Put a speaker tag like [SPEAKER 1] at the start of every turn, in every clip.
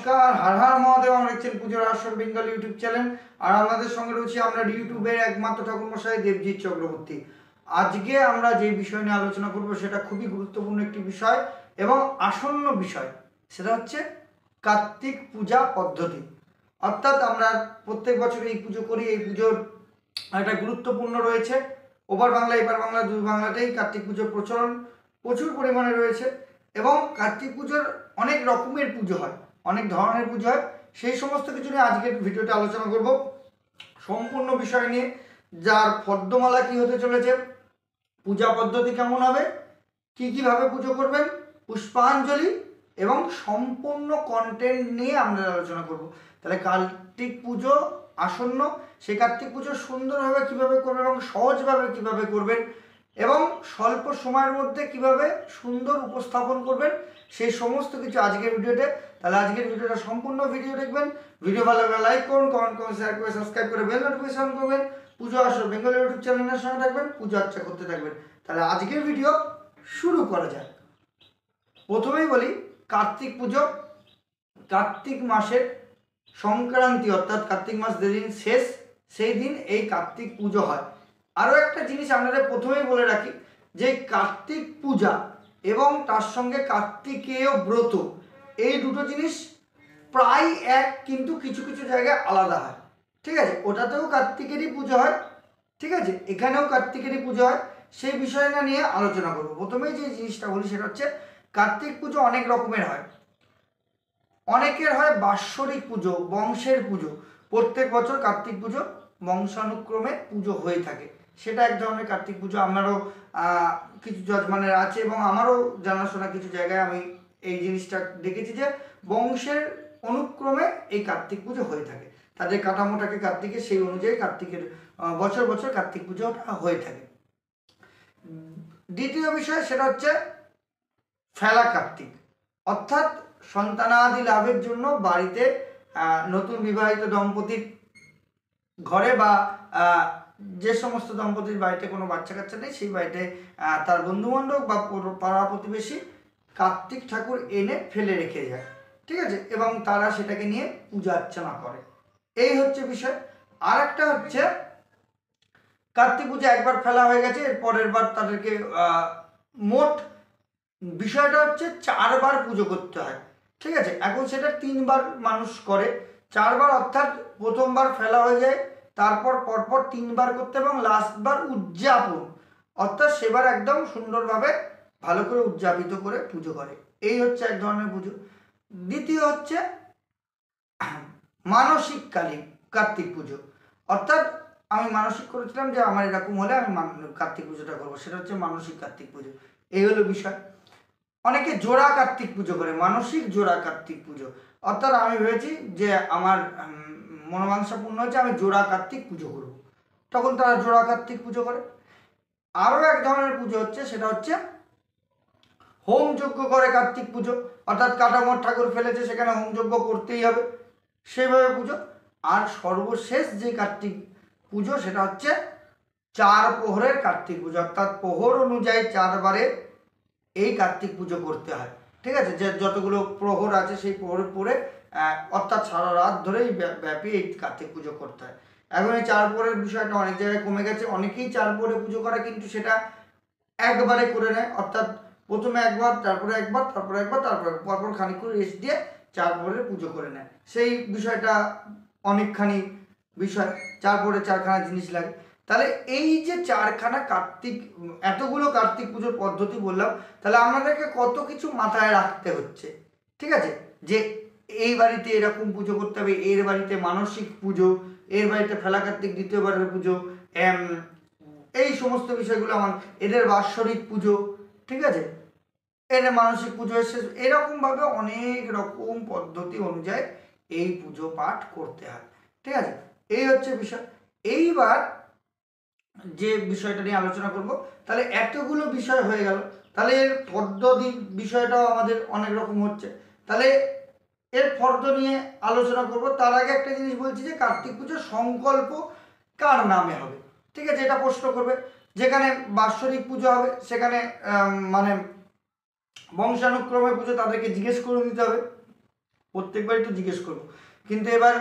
[SPEAKER 1] নমস্কার, হর হর মহাদেব। আমরা দেখছেন পুজোর আসর বেঙ্গল ইউটিউব চ্যানেল। আর আমাদের সঙ্গে রয়েছে আমরা ইউটিউবের একমাত্র ঠাকুরমশাই দেবজিৎ চক্রবর্তী। আজকে আমরা যে বিষয় নিয়ে আলোচনা করব সেটা খুবই গুরুত্বপূর্ণ একটি বিষয় এবং আসন্ন বিষয়। সেটা হচ্ছে কার্তিক পূজা পদ্ধতি। অর্থাৎ আমরা প্রত্যেক বছর এই পুজো করি। এই পুজোর একটা গুরুত্বপূর্ণ রয়েছে। ওপার বাংলা এপার বাংলা দুই বাংলাতেই কার্তিক পুজোর প্রচলন প্রচুর পরিমাণে রয়েছে এবং কার্তিক পুজোর অনেক রকমের পুজো হয়, অনেক ধরনের পুজো হয়। সেই সমস্ত কিছু নিয়ে আজকের ভিডিওতে আলোচনা করব, সম্পূর্ণ বিষয় নিয়ে। যার পদ্মমালা কি হতে চলেছে, পূজা পদ্ধতি কেমন হবে, কীভাবে পুজো করবেন, পুষ্পাঞ্জলি এবং সম্পূর্ণ কন্টেন্ট নিয়ে আমরা আলোচনা করব। তাহলে কার্তিক পুজো আসন্ন, সেই কার্তিক পুজো সুন্দরভাবে কিভাবে করবেন এবং সহজভাবে কিভাবে করবেন এবং স্বল্প সময়ের মধ্যে কিভাবে সুন্দর উপস্থাপন করবেন, সেই সমস্ত কিছু আজকের ভিডিওতে। তাহলে আজকের ভিডিওটা সম্পূর্ণ ভিডিও দেখবেন। ভিডিও ভালো লাগলে লাইক করুন, কমেন্ট করুন, শেয়ার করে সাবস্ক্রাইব করে বেল নোটিফিকেশন করবেন। পুজো আসর বেঙ্গল ইউটিউব চ্যানেলের সঙ্গে থাকবেন, পুজো আর্চা করতে থাকবেন। তাহলে আজকের ভিডিও শুরু করা যাক। প্রথমেই বলি, কার্তিক পুজো কার্তিক মাসের সংক্রান্তি, অর্থাৎ কার্তিক মাস যেদিন শেষ সেই দিন এই কার্তিক পুজো হয়। আরও একটা জিনিস আপনাদের প্রথমেই বলে রাখি যে কার্তিক পূজা এবং তার সঙ্গে কার্তিকেয় ব্রত, এই দুটো জিনিস প্রায় এক, কিন্তু কিছু কিছু জায়গায় আলাদা হয়। ঠিক আছে, ওটাতেও কার্তিকেরই পুজো হয়, ঠিক আছে, এখানেও কার্তিকেরই পুজো হয়। সেই বিষয়টা নিয়ে আলোচনা করব। প্রথমেই যে জিনিসটা বলি সেটা হচ্ছে কার্তিক পুজো অনেক রকমের হয়। অনেকের হয় বাৎসরিক পুজো, বংশের পুজো। প্রত্যেক বছর কার্তিক পুজো বংশানুক্রমে পুজো হয়ে থাকে, সেটা এক ধরনের কার্তিক পুজো। আমারও কিছু যজমানের আছে এবং আমারও জানাশোনা কিছু জায়গায় আমি এই জিনিসটা দেখেছি যে বংশের অনুক্রমে এই কার্তিক পুজো হয়ে থাকে। তাদের কাঠামোটাকে কার্তিকের, সেই অনুযায়ী কার্তিকের বছর বছর কার্তিক পুজোটা হয়ে থাকে। দ্বিতীয় বিষয় সেটা হচ্ছে ফেলা কার্তিক, অর্থাৎ সন্তানাদি লাভের জন্য বাড়িতে নতুন বিবাহিত দম্পতির ঘরে বা যে সমস্ত দম্পতির বাড়িতে কোনো বাচ্চা কাচ্চা নেই, সেই বাড়িতে তার বন্ধুবান্ধব বা পাড়া প্রতিবেশী কার্তিক ঠাকুর এনে ফেলে রেখে যায়, ঠিক আছে, এবং তারা সেটাকে নিয়ে পূজা অর্চনা করে। এই হচ্ছে বিষয়। আর একটা হচ্ছে কার্তিক পূজা একবার ফেলা হয়ে গেছে, এর পরের বার তাদেরকে মোট বিষয়টা হচ্ছে 4 বার পুজো করতে হয়, ঠিক আছে। এখন সেটা 3 বার মানুষ করে, 4 বার অর্থাৎ প্রথমবার ফেলা হয়ে যায়, তারপর পরপর 3 বার করতে, এবং লাস্ট বার উদযাপন, অর্থাৎ সেবার একদম সুন্দরভাবে ভালো করে উদযাপিত করে পুজো করে। এই হচ্ছে এক ধরনের পুজো। দ্বিতীয় হচ্ছে মানসিক কালী কার্তিক পুজো, অর্থাৎ আমি মানসিক করেছিলাম যে আমার এরকম হলে আমি কার্তিক পুজোটা করবো, সেটা হচ্ছে মানসিক কার্তিক পুজো। এই হলো বিষয়। অনেকে জোড়া কার্তিক পুজো করে, মানসিক জোড়া কার্তিক পুজো, অর্থাৎ আমি ভেবেছি যে আমার মনোবাঞ্ছা পূর্ণ হচ্ছে, আমি জোড়া কার্তিক পুজো করব, তখন তারা জোড়া কার্তিক পুজো করে। আরও এক ধরনের পুজো হচ্ছে, সেটা হচ্ছে হোমযজ্ঞ করে কার্তিক পুজো, অর্থাৎ কাটামোর ঠাকুর ফেলেছে সেখানে হোমযজ্ঞ করতেই হবে, সেইভাবে পুজো। আর সর্বশেষ যে কার্তিক পুজো সেটা হচ্ছে 4 প্রহরের কার্তিক পুজো, অর্থাৎ প্রহর অনুযায়ী 4 বারে এই কার্তিক পুজো করতে হয়, ঠিক আছে। যে যতগুলো প্রহর আছে সেই প্রহর পরে অর্থাৎ সারা রাত ধরেই ব্যাপী এই কার্তিক পুজো করতে হয়। এখন এই 4 প্রহরের বিষয়টা অনেক জায়গায় কমে গেছে, অনেকেই 4 প্রহরে পুজো করে, কিন্তু সেটা একবারে করে নেয়, অর্থাৎ প্রথমে একবার, তারপরে একবার, তারপরে একবার, তারপরে পরপর খানিক করে রেস্ট দিয়ে 4 প্রহরে পুজো করে নেয়। সেই বিষয়টা অনেকখানি বিষয়, 4 প্রহরে 4খানা জিনিস লাগে। তাহলে এই যে 4খানা কার্তিক, এতগুলো কার্তিক পুজোর পদ্ধতি বললাম, তাহলে আমাদেরকে কত কিছু মাথায় রাখতে হচ্ছে, ঠিক আছে, যে এই বাড়িতে এরকম পুজো করতে হবে, এর বাড়িতে মানসিক পুজো, এর বাড়িতে ফেলা কার্তিক দ্বিতীয়বারের পুজো, এই সমস্ত বিষয়গুলো আমার, এদের বাৎসরিক পুজো, ঠিক আছে, এদের মানসিক পুজো এসে, এরকমভাবে অনেক রকম পদ্ধতি অনুযায়ী এই পুজো পাঠ করতে হয়, ঠিক আছে। এই হচ্ছে বিষয়। এইবার যে বিষয়টা নিয়ে আলোচনা করব, তাহলে এতগুলো বিষয় হয়ে গেল, তাহলে এর পদ্ধতি বিষয়টাও আমাদের অনেক রকম হচ্ছে, তাহলে এর ফর্দ নিয়ে আলোচনা করব। তার আগে একটা জিনিস বলছি যে কার্তিক পুজোর সংকল্প কার নামে হবে, ঠিক আছে, এটা প্রশ্ন করবে। যেখানে বাৎসরিক পুজো হবে সেখানে মানে বংশানুক্রমে পুজো, তাদেরকে জিজ্ঞেস করে নিতে হবে প্রত্যেকবারই তো জিজ্ঞেস করবো। কিন্তু এবার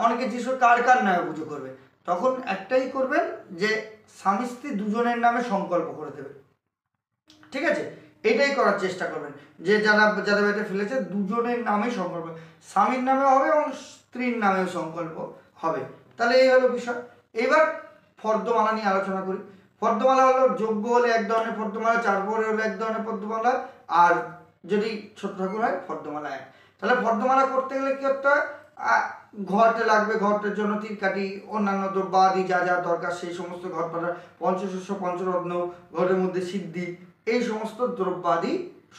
[SPEAKER 1] অনেকে জিজ্ঞেস কার কার নামে পুজো করবে, তখন একটাই করবেন যে স্বামী স্ত্রী দুজনের নামে সংকল্প করে দেবে, ঠিক আছে? এটাই করার চেষ্টা করবেন যে যাদের বাড়িতে ফেলেছে দুজনের নামে সংকল্প, স্বামীর নামে হবে এবং স্ত্রীর নামেও সংকল্প হবে। তাহলে এই হলো বিষয়। এবার ফর্দমালা নিয়ে আলোচনা করি। ফর্দমালা হলো যোগ্য হলে এক ধরনের ফর্দমালা, চার পরে হলে এক ধরনের ফর্দমালা, আর যদি ছোট ঠাকুর হয় ফর্দমালা এক। তাহলে ফর্দমালা করতে গেলে কি করতে হয়, ঘরতে লাগবে, ঘরটের জন্য তীরকাঠি, অন্যান্য দ্রব্যাদি যা যা দরকার সেই সমস্ত ঘর পাড়া, পঞ্চশস্য পঞ্চরত্ন, ঘরের মধ্যে সিদ্ধি, এই সমস্ত দ্রব্যাদি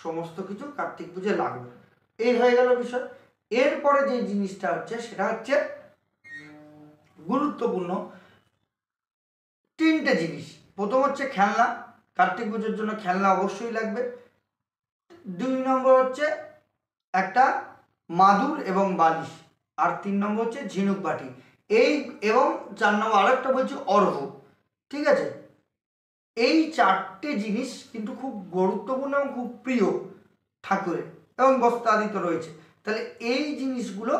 [SPEAKER 1] সমস্ত কিছু কার্তিক পুজোয় লাগবে। এই হয়ে গেল বিষয়। এরপরে যে জিনিসটা হচ্ছে সেটা হচ্ছে গুরুত্বপূর্ণ তিনটে জিনিস। প্রথম হচ্ছে খেলনা, কার্তিক পুজোর জন্য খেলনা অবশ্যই লাগবে। 2 নম্বর হচ্ছে একটা মাদুর এবং বালিশ, আর 3 নম্বর হচ্ছে ঝিনুক বাটি, এই এবং 4 নম্বর আরেকটা বলছি অর্ঘ্য, ঠিক আছে? এই 4টে জিনিস কিন্তু খুব গুরুত্বপূর্ণ এবং খুব প্রিয় ঠাকুরের, এবং বস্তা আদি তো রয়েছে। তাহলে এই জিনিসগুলো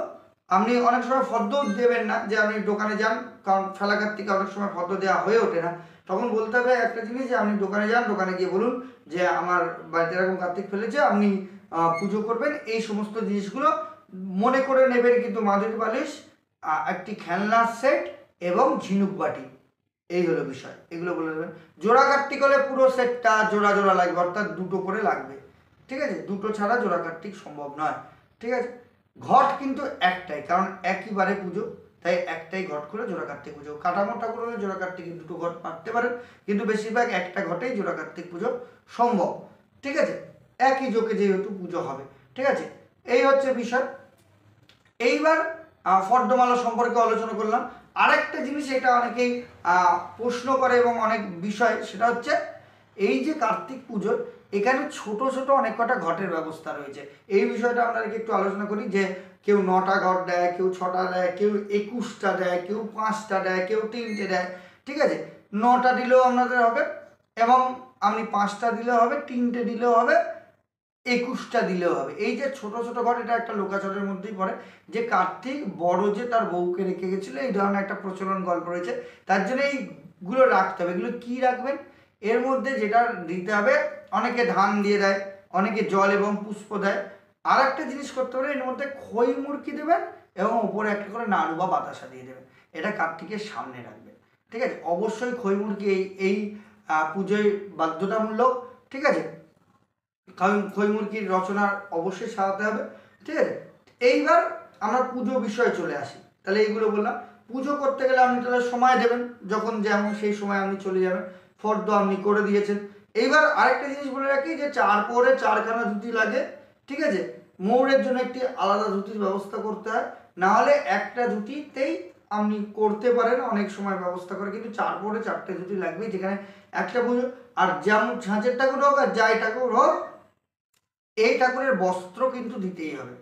[SPEAKER 1] আপনি অনেক সময় ফর্দ দেবেন না, যে আপনি দোকানে যান, কারণ ফেলাঘাট থেকে অনেক সময় ফর্দ দেওয়া হয়ে ওঠে না, তখন বলতে হবে একটা জিনিস যে আপনি দোকানে যান, দোকানে গিয়ে বলুন যে আমার বাড়িতে এরকম কার্তিক ফেলেছে, আপনি পুজো করবেন, এই সমস্ত জিনিসগুলো মনে করে নেবেন। কিন্তু মাদুর বালিশ, একটি খেলনার সেট এবং ঝিনুক বাটি, এই হলো বিষয়, এগুলো বলে দেবেন। জোড়া কার্তিক হলে পুরো সেটটা জোড়া জোড়া লাগবে, অর্থাৎ দুটো করে লাগবে, ঠিক আছে? দুটো ছাড়া জোড়া কার্তিক সম্ভব নয়, ঠিক আছে? ঘট কিন্তু একটাই, কারণ একইবারে পুজো, তাই একটাই ঘট করে জোড়া কার্তিক পুজো। কাঠামো ঠাকুর হলে জোড়া কার্তিক দুটো ঘট পারতে পারেন, কিন্তু বেশিরভাগ একটা ঘটেই জোড়া কার্তিক পুজো সম্ভব, ঠিক আছে? একই যোগে যেহেতু পুজো হবে, ঠিক আছে? এই হচ্ছে বিষয়। এইবার ফর্দমালা সম্পর্কে আলোচনা করলাম। আরেকটা জিনিস, এটা অনেকেই প্রশ্ন করে এবং অনেক বিষয়, সেটা হচ্ছে এই যে কার্তিক পুজোর এখানে ছোট ছোট অনেক কটা ঘটের ব্যবস্থা রয়েছে। এই বিষয়টা আপনাদেরকে একটু আলোচনা করি, যে কেউ 9টা ঘট দেয়, কেউ 6টা দেয়, কেউ 21টা দেয়, কেউ 5টা দেয়, কেউ 3টে দেয়, ঠিক আছে? 9টা দিলেও আপনাদের হবে, এবং আপনি 5টা দিলেও হবে, 3টে দিলেও হবে, 21টা দিলেও হবে। এই যে ছোট ছোট ঘট, এটা একটা লোকাচারের মধ্যেই পড়ে, যে কার্তিক বড় যে তার বউকে রেখে গেছিল, এই ধরনের একটা প্রচলন গল্প রয়েছে, তার জন্য এইগুলো রাখতে হবে। এগুলো কি রাখবেন, এর মধ্যে যেটা দিতে হবে, অনেকে ধান দিয়ে দেয়, অনেকে জল এবং পুষ্প দেয়। আর একটা জিনিস করতে হবে, এর মধ্যে খই মুরকি দেবেন এবং উপরে একটা করে নাড়ু বা বাতাসা দিয়ে দেবেন, এটা কার্তিকের সামনে রাখবেন, ঠিক আছে? অবশ্যই খই মুরকি এই পুজোয় বাধ্যতামূলক, ঠিক আছে? কারণ খই মুরগির রচনা অবশ্যই সাজাতে হবে, ঠিক আছে? এইবার আমরা পুজো বিষয়ে চলে আসি। তাহলে এইগুলো বললাম। পুজো করতে গেলে আপনি তাহলে সময় দেবেন, যখন যেমন সেই সময় আপনি চলে যাবেন, ফর্দ আপনি করে দিয়েছেন। এইবার আরেকটা জিনিস বলে রাখি, যে 4 পরে 4খানা ধুতি লাগে, ঠিক আছে? ময়ূরের জন্য একটি আলাদা ধুতির ব্যবস্থা করতে হয়, না হলে একটা ধুতিতেই আপনি করতে পারেন অনেক সময় ব্যবস্থা করে, কিন্তু 4 পরে 4টে ধুতি লাগবে, যেখানে একটা পুজো। আর যেমন ছাঁচের ঠাকুর হোক আর যাই ঠাকুর হোক, এই ঠাকুরের বস্ত্র কিন্তু দিতেই হবে,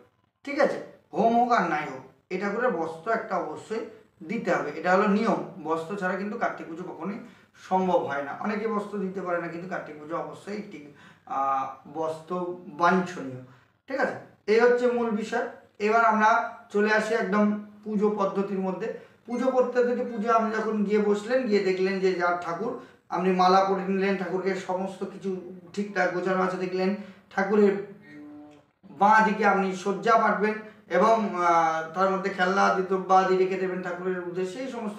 [SPEAKER 1] ঠিক আছে? হোম হোক আর নাই হোক, এই ঠাকুরের বস্ত্র একটা অবশ্যই দিতে হবে, এটা হলো নিয়ম। বস্ত্র ছাড়া কিন্তু কার্তিক পুজো কখনোই সম্ভব হয় না। অনেকে বস্ত্র দিতে পারে না, কিন্তু কার্তিক পুজো অবশ্যই একটি বস্ত্র বাঞ্ছনীয়, ঠিক আছে? এই হচ্ছে মূল বিষয়। এবার আমরা চলে আসি একদম পুজো পদ্ধতির মধ্যে। পুজো পদ্ধতি, পুজো আপনি যখন গিয়ে বসলেন, গিয়ে দেখলেন যে যার ঠাকুর, আপনি মালা পরে নিলেন, ঠাকুরকে সমস্ত কিছু ঠিকঠাক গোছানো আছে দেখলেন, ঠাকুরের বাঁ দিকে আপনি সজ্জা পাঠবেন এবং তার মধ্যে খেলনা আদি দ্রব্য আদি রেখে দেবেন ঠাকুরের উদ্দেশ্যে, এই সমস্ত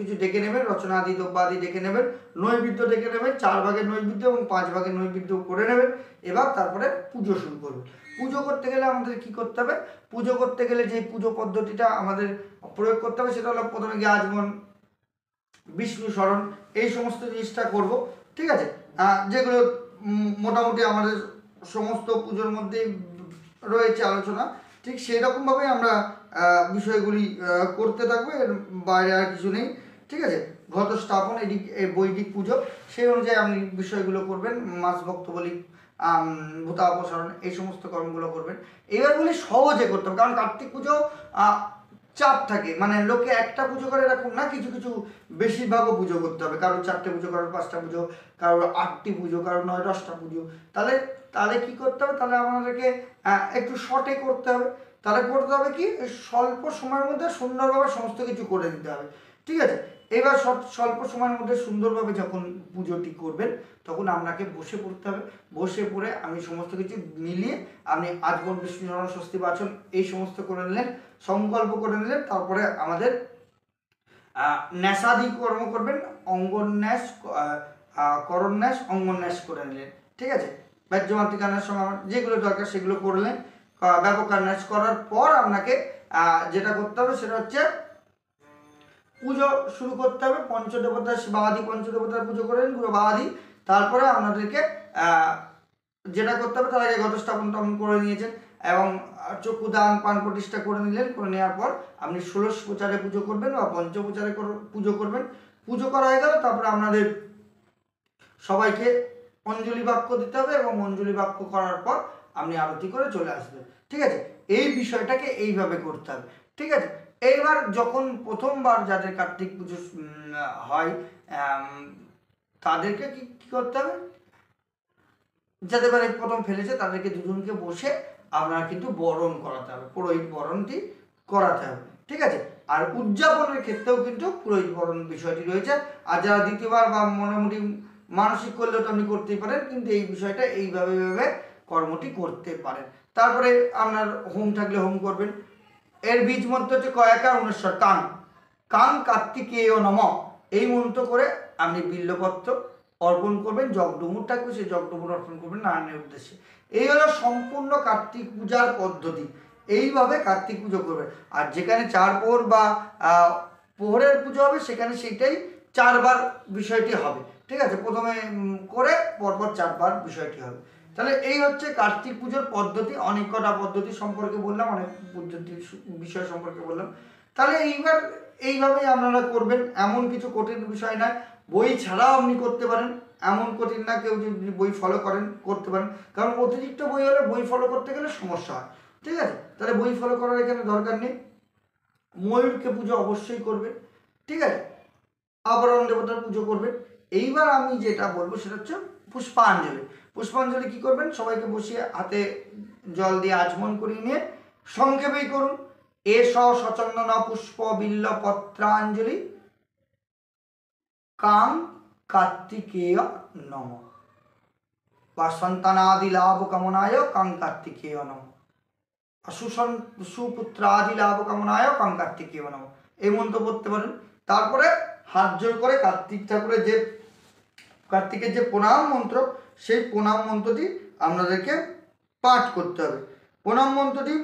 [SPEAKER 1] কিছু ডেকে নেবেন, রচনা আদি দ্রব্য আদি ডেকে নেবেন, নৈবেদ্য ডেকে নেবেন, 4 ভাগের নৈবেদ্য এবং 5 ভাগের নৈবেদ্য করে নেবেন। এবার তারপরে পুজো শুরু করবেন। পুজো করতে গেলে আমাদের কি করতে হবে, পুজো করতে গেলে যে পুজো পদ্ধতিটা আমাদের প্রয়োগ করতে হবে, সেটা হলো প্রথমে গিয়ে আচমন, বিষ্ণু স্মরণ, এই সমস্ত জিনিসটা করব, ঠিক আছে? যেগুলো মোটামুটি আমাদের সমস্ত পুজোর মধ্যে রয়েছে আলোচনা, ঠিক সেই রকমভাবে আমরা বিষয়গুলি করতে থাকবো, এর বাইরে আর কিছু নেই, ঠিক আছে? ঘটস্থাপন, বৈদিক পুজো, সেই অনুযায়ী আপনি বিষয়গুলো করবেন। মাস ভক্ত বলি, ভূতা অপসারণ, এই সমস্ত কর্মগুলো করবেন। এবার বলি সহজে করতে হবে, কারণ কার্তিক পুজো চাপ থাকে, মানে লোকে একটা পুজো করে এরকম না, কিছু কিছু বেশিরভাগও পুজো করতে হবে। কারোর 4টে পুজো, কারোর 5টা পুজো, কারোর 8টি পুজো, কারোর 9-10টা পুজো। তাহলে তাহলে কি করতে হবে, তাহলে আমাদেরকে একটু শর্টে করতে হবে। তাহলে করতে হবে কি, স্বল্প সময়ের মধ্যে সুন্দরভাবে সমস্ত কিছু করে দিতে হবে। ঠিক আছে, এবার স্বল্প সময়ের মধ্যে সুন্দরভাবে যখন পুজোটি করবেন তখন আপনাকে বসে পড়তে হবে। বসে পড়ে আমি সমস্ত কিছু মিলিয়ে আপনি আজমন বিষ্ণু চরণ স্বস্তি বাচন এই সমস্ত করে নিলেন, সংকল্প করে নিলেন। তারপরে আমাদের ন্যাসাদি কর্ম করবেন, অঙ্গন্যাস, করন্যাস, অঙ্গন্যাস করে নিলেন। ঠিক আছে, বাহ্যমাতৃকান্যাস সঙ্গে আমার যেগুলো দরকার সেগুলো করলেন। ব্যাপকান্যাস করার পর আপনাকে যেটা করতে হবে সেটা হচ্ছে পুজো শুরু করতে হবে। পঞ্চদেবতা বাবাদি পঞ্চদেবতার পুজো করেন, গুরু বাবাদি। তারপরে আপনাদেরকে যেটা করতে হবে, তার আগে ঘটস্থাপন টাপন করে নিয়েছেন এবং চক্ষুদান পান প্রতিষ্ঠা করে নিলেন। করে নেওয়ার পর আপনি ষোড়শ প্রচারে পুজো করবেন বা পঞ্চপ্রচারে পুজো করবেন। পুজো করা হয়ে গেল, তারপরে আপনাদের সবাইকে অঞ্জলি বাক্য দিতে হবে এবং অঞ্জলি বাক্য করার পর আপনি আরতি করে চলে আসবেন। ঠিক আছে, এই বিষয়টাকে এইভাবে করতে হবে। ঠিক আছে, এইবার যখন প্রথমবার যাদের কার্তিক পুজো হয় তাদেরকে কি করতে হবে, যাদের বাড়ি প্রথম ফেলেছে তাদেরকে দুজনকে বসে আপনার কিন্তু বরণ করাতে হবে, পুরোহিত বরণটি করাতে হবে। ঠিক আছে, আর উদযাপনের ক্ষেত্রেও কিন্তু পুরোহিত বরণ বিষয়টি রয়েছে। আর যারা দ্বিতীয়বার বা মোটামুটি মানসিক করলেও তো আপনি করতেই পারেন, কিন্তু এই বিষয়টা এইভাবে কর্মটি করতে পারেন। তারপরে আপনার হোম থাকলে হোম করবেন। এর বীজ মন্ত্র হচ্ছে কয়াকার 19 কাং কাং কার্তিকেয় নম, এই মন্ত্র করে আপনি বিল্লপত্র অর্পণ করবেন। জগডুমুর থাকবে, সেই জগডুমুর অর্পণ করবেন নারায়ণের উদ্দেশ্যে। এই হলো সম্পূর্ণ কার্তিক পূজার পদ্ধতি। এইভাবে কার্তিক পুজো করবেন। আর যেখানে 4 প্রহর বা প্রহরের পুজো হবে সেখানে সেইটাই 4 বার বিষয়টি হবে। ঠিক আছে, প্রথমে করে পরপর 4 বার বিষয়টি হবে। তাহলে এই হচ্ছে কার্তিক পুজোর পদ্ধতি। অনেক কটা পদ্ধতি সম্পর্কে বললাম, অনেক পদ্ধতির বিষয় সম্পর্কে বললাম। তাহলে এইবার এইভাবেই আপনারা করবেন, এমন কিছু কঠিন বিষয় নয়। বই ছাড়াও আপনি করতে পারেন, এমন কঠিন না। কেউ যদি বই ফলো করেন করতে পারেন, কারণ অতিরিক্ত বই হলে বই ফলো করতে গেলে সমস্যা হয়। ঠিক আছে, তাহলে বই ফলো করার এখানে দরকার নেই। ময়ূরকে পুজো অবশ্যই করবেন। ঠিক আছে, আবরণ দেবতার পুজো করবেন। এইবার আমি যেটা বলবো সেটা হচ্ছে পুষ্পাঞ্জলি। পুষ্পাঞ্জলি কি করবেন, সবাইকে বসিয়ে হাতে জল দিয়ে আচমন করিয়ে নিয়ে সংক্ষেপেই করুন। এস সচন্দন পুষ্প বিল্ল পত্রাঞ্জলি কাং কার্তিকেয় নম, বা সন্তানাদি লাভ কামনায় কাং কার্তিকেয় নম, সুপুত্রাদি লাভ কামনায় কাং কার্তিকেয় নম, এই মন্ত্র পড়তে পারেন। তারপরে হাত জোর করে কার্তিক ঠাকুরের যে কার্তিকের যে প্রণাম মন্ত্র, সেই প্রণাম মন্ত্রটি আপনাদেরকে পাঠ করতে হবে। প্রণাম মন্ত্রটি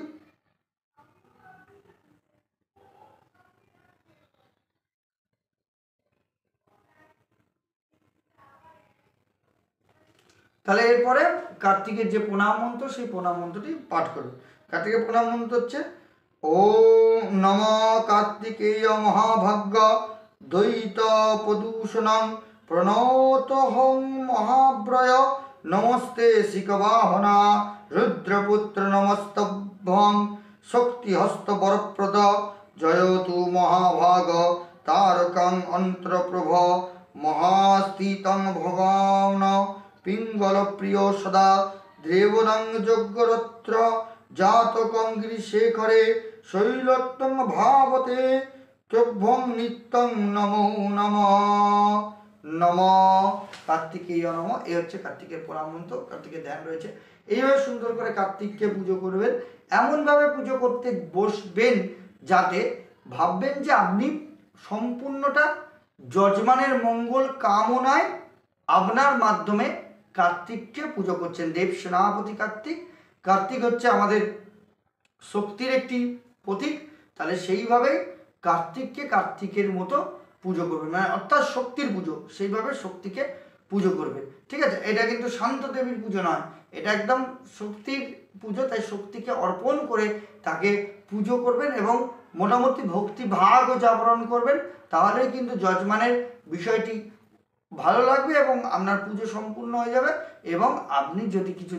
[SPEAKER 1] তাহলে এরপরে কার্তিকের যে প্রণাম মন্ত্র, সেই প্রণাম মন্ত্রটি পাঠ করবে। কার্তিকের প্রণাম মন্ত্র হচ্ছে ওম নম কার্তিকেয় মহাভাগ্য দ্বৈত প্রদূষণং প্রণতহং মহাব্রয় নমস্তে শিখবাহনা রুদ্রপুত্র নমস্তভ্যং শক্তিহস্ত বরপ্রদ জয়তু মহাভাগ তারকং অন্ত্রপ্রভ মহাস্থিতং ভগবান পিঙ্গল প্রিয় সদা দেবনং যজ্ঞরত্র জাতকং গিরিশেখরে শৈলত্তং ভাবতে তভ্যং নিত্যং নমো নমঃ নমঃ কার্তিকেয় নমঃ। এই হচ্ছে কার্তিকের প্রণাম মন্ত্র, কার্তিকের ধ্যান রয়েছে। এইভাবে সুন্দর করে কার্তিককে পুজো করবেন। এমনভাবে পুজো করতে বসবেন যাতে ভাববেন যে আপনি সম্পূর্ণটা যজমানের মঙ্গল কামনায় আপনার মাধ্যমে কার্তিককে পুজো করছেন। দেব সেনাপতি কার্তিক, কার্তিক হচ্ছে আমাদের শক্তির একটি প্রতীক। তাহলে সেইভাবে কার্তিককে কার্তিকের মতো পুজো করবেন, মানে অর্থাৎ শক্তির পুজো, সেইভাবে শক্তিকে পুজো করবেন। ঠিক আছে, এটা কিন্তু শান্ত দেবীর পুজো নয়, এটা একদম শক্তির পুজো। তাই শক্তিকে অর্পণ করে তাকে পুজো করবেন এবং মোটামুটি ভক্তি ভাগও জাগরণ করবেন। তাহলেই কিন্তু যজমানের বিষয়টি ভালো লাগবে এবং আপনার পুজো সম্পূর্ণ হয়ে যাবে। এবং আপনি যদি কিছু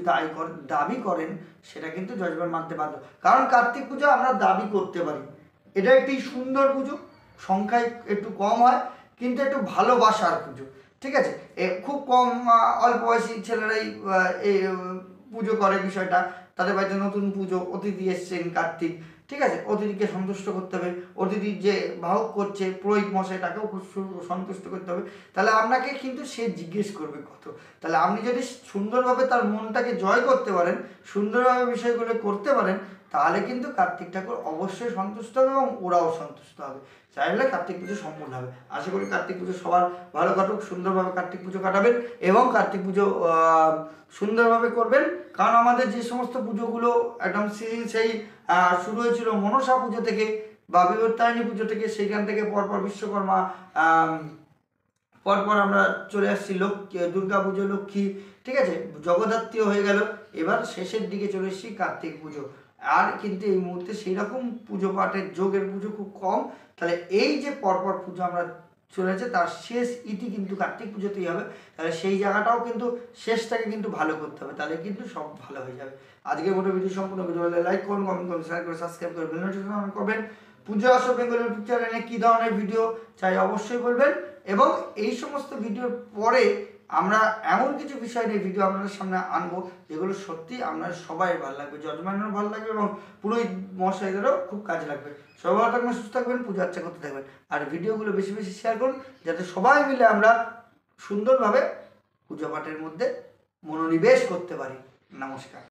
[SPEAKER 1] দাবি করেন সেটা কিন্তু যজমান মানতে বাধ্য, কারণ কার্তিক পুজো আমরা দাবি করতে পারি। এটা একটি সুন্দর পুজো, সংখ্যায় একটু কম হয় কিন্তু একটু ভালোবাসার পুজো। ঠিক আছে, খুব কম অল্প বয়সী ছেলেরাই এই পুজো করে বিষয়টা, তাদের বাড়িতে নতুন পুজো, অতিথি এসছেন কার্তিক, ঠিক আছে, অতিথিকে সন্তুষ্ট করতে হবে, অতিথি যে বাহক করছে পুরোহিত মশাই তাকেও সন্তুষ্ট করতে হবে। তাহলে আপনাকে কিন্তু সে জিজ্ঞেস করবে কত। তাহলে আপনি যদি সুন্দরভাবে তার মনটাকে জয় করতে পারেন, সুন্দরভাবে বিষয়গুলো করতে পারেন, তাহলে কিন্তু কার্তিক ঠাকুর অবশ্যই সন্তুষ্ট হবে এবং ওরাও সন্তুষ্ট হবে, চাইলে কার্তিক পুজো সম্পূর্ণ হবে। আশা করি কার্তিক পুজো সবার ভালো কাটুক, সুন্দরভাবে কার্তিক পুজো কাটাবেন এবং কার্তিক পুজো সুন্দরভাবে করবেন। কারণ আমাদের যে সমস্ত পুজোগুলো একদম সেই শুরু হয়েছিল মনসা পুজো থেকে বা বিবর্তায়নী পুজো থেকে, সেইখান থেকে পরপর বিশ্বকর্মা, পরপর আমরা চলে আসছি লক্ষ্মী, দুর্গা পুজো, লক্ষ্মী, ঠিক আছে, জগদ্ধাত্রী হয়ে গেল, এবার শেষের দিকে চলে এসেছি কার্তিক পুজো। আর কিন্তু এই মুহূর্তে সেই রকম পুজো পাঠের যোগের পুজো খুব কম। তাহলে এই যে পরপর পুজো আমরা চলেছে তার শেষ ইতি কিন্তু কার্তিক পুজোতেই হবে। তাহলে সেই জায়গাটাও কিন্তু শেষটাকে কিন্তু ভালো করতে হবে, তাহলে কিন্তু সব ভালো হয়ে যাবে। আজকের মতো ভিডিও সম্পূর্ণ ভিডিও হলে লাইক করুন, কমেন্ট করুন, শেয়ার করে সাবস্ক্রাইব করে বেল নোটিফিকেশন অন করবেন। পুজো আসর বেঙ্গল ইউটিউব চ্যানেলে কী ধরনের ভিডিও চাই অবশ্যই বলবেন। এবং এই সমস্ত ভিডিওর পরে আমরা এমন কিছু বিষয় নিয়ে ভিডিও আপনাদের সামনে আনবো যেগুলো সত্যি আপনার সবাই ভালো লাগবে, জজমানেরও ভালো লাগবে এবং পুরোহিত মশাইদেরও খুব কাজে লাগবে। সবাই ভালো থাকবেন, সুস্থ থাকবেন, পুজো আর্চা করতে থাকবেন আর ভিডিওগুলো বেশি বেশি শেয়ার করুন যাতে সবাই মিলে আমরা সুন্দরভাবে পুজো পাঠের মধ্যে মনোনিবেশ করতে পারি। নমস্কার।